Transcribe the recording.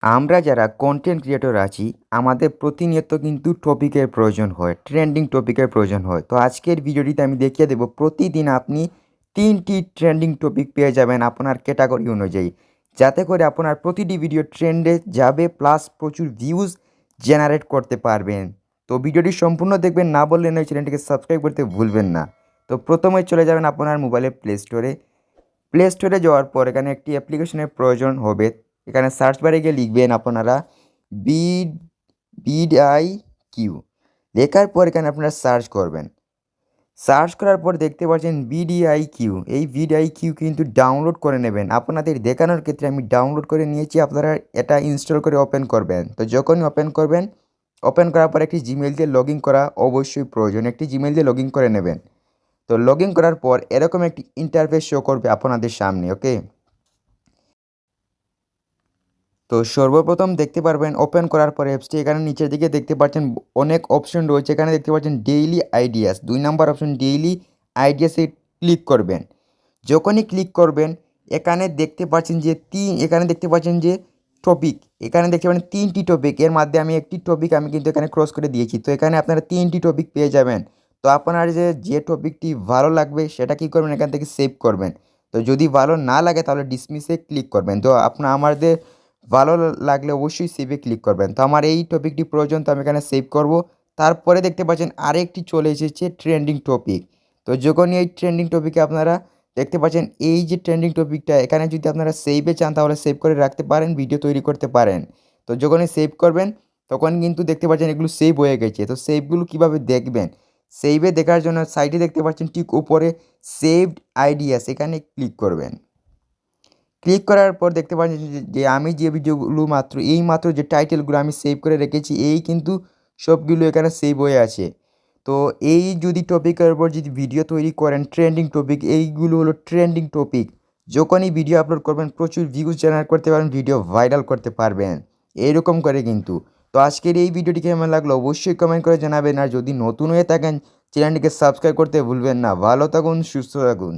আমরা যারা content creator আছি আমাদের প্রতিনিয়ত কিন্তু টপিকের প্রয়োজন হয়, ট্রেন্ডিং টপিকের প্রয়োজন হয়। তো আজকের ভিডিওটিতে আমি দেখিয়ে দেব প্রতিদিন আপনি 3টি ট্রেন্ডিং টপিক পেয়ে যাবেন আপনার ক্যাটাগরি অনুযায়ী। যাতে করে আপনার প্রতিটি ভিডিও ট্রেন্ডে যাবে প্লাস প্রচুর ভিউজ জেনারেট করতে পারবেন। তো ভিডিওটি সম্পূর্ণ দেখবেন, না বললে নয়, চ্যানেলটিকে সাবস্ক্রাইব করতে ভুলবেন না। তো প্রথমে চলে যাবেন আপনার মোবাইলের প্লে স্টোরে যাওয়ার পর এখানে একটি অ্যাপ্লিকেশনের প্রয়োজন হবে। এখানে সার্চ বারে গিয়ে লিখবেন আপনারা বিড বিডআই কিউ, লেখার পর এখানে আপনারা সার্চ করবেন। সার্চ করার পর দেখতে পাচ্ছেন ভিডিআই কিউ। এই ভিডিআই কিউ কিন্তু ডাউনলোড করে নেবেন। আপনাদের দেখানোর ক্ষেত্রে আমি ডাউনলোড করে নিয়েছি, আপনারা এটা ইনস্টল করে ওপেন করবেন। তো যখনই ওপেন করবেন, ওপেন করার পর একটি জিমেইল দিয়ে লগ ইন করা অবশ্যই প্রয়োজন। একটি জিমেইল দিয়ে লগ ইন করে নেবেন। তো লগ ইন করার পর এরকম একটি ইন্টারফেস শো করবে আপনাদের সামনে। ওকে, তো সর্বপ্রথম দেখতে পারবেন ওপেন করার পর অ্যাপসটি এখানে নিচের দিকে দেখতে পাচ্ছেন অনেক অপশন রয়েছে। এখানে দেখতে পাচ্ছেন ডেইলি আইডিয়াস, 2 নম্বর অপশন ডেইলি আইডিয়াসে ক্লিক করবেন। যখনই ক্লিক করবেন এখানে দেখতে পাচ্ছেন যে টপিক, এখানে দেখতে পাচ্ছেন 3টি টপিক। এর মধ্যে আমি একটি টপিক আমি কিন্তু এখানে ক্রস করে দিয়েছি। তো এখানে আপনারা 3টি টপিক পেয়ে যাবেন। তো আপনার যে টপিকটি ভালো লাগবে সেটা কী করবেন, এখান থেকে সেভ করবেন। তো যদি ভালো না লাগে তাহলে ডিসমিসে ক্লিক করবেন। তো আমাদের ভালো লাগলে অবশ্যই সেভে ক্লিক করবেন। তো আমার এই টপিকটি প্রয়োজন, তো আমি এখানে সেভ করব। তারপরে দেখতে পাচ্ছেন আরেকটি চলে এসেছে ট্রেন্ডিং টপিক। তো যখনই এই ট্রেন্ডিং টপিকে আপনারা দেখতে পাচ্ছেন এই যে ট্রেন্ডিং টপিকটা, এখানে যদি আপনারা সেভে চান তাহলে সেভ করে রাখতে পারেন, ভিডিও তৈরি করতে পারেন। তো যখনই সেভ করবেন তখন কিন্তু দেখতে পাচ্ছেন এগুলো সেভ হয়ে গেছে। তো সেভগুলো কীভাবে দেখবেন, সেভে দেখার জন্য সাইডে দেখতে পাচ্ছেন ঠিক উপরে সেভড আইডিয়াস, এখানে ক্লিক করবেন। ক্লিক করার পর দেখতে পাচ্ছেন যে আমি যে ভিডিওগুলো মাত্র যে টাইটেলগুলো আমি সেভ করে রেখেছি এই কিন্তু সবগুলো এখানে সেভ হয়ে আছে। তো এই যদি টপিকের উপর যদি ভিডিও তৈরি করেন ট্রেন্ডিং টপিক, এইগুলো হলো ট্রেন্ডিং টপিক। যখনই ভিডিও আপলোড করবেন প্রচুর ভিউজ জেনারেট করতে পারবেন, ভিডিও ভাইরাল করতে পারবেন এইরকম করে কিন্তু। তো আজকের এই ভিডিওটি কেমন লাগলো অবশ্যই কমেন্ট করে জানাবেন। আর যদি নতুন হয়ে থাকেন চ্যানেলটিকে সাবস্ক্রাইব করতে ভুলবেন না। ভালো থাকুন, সুস্থ থাকুন।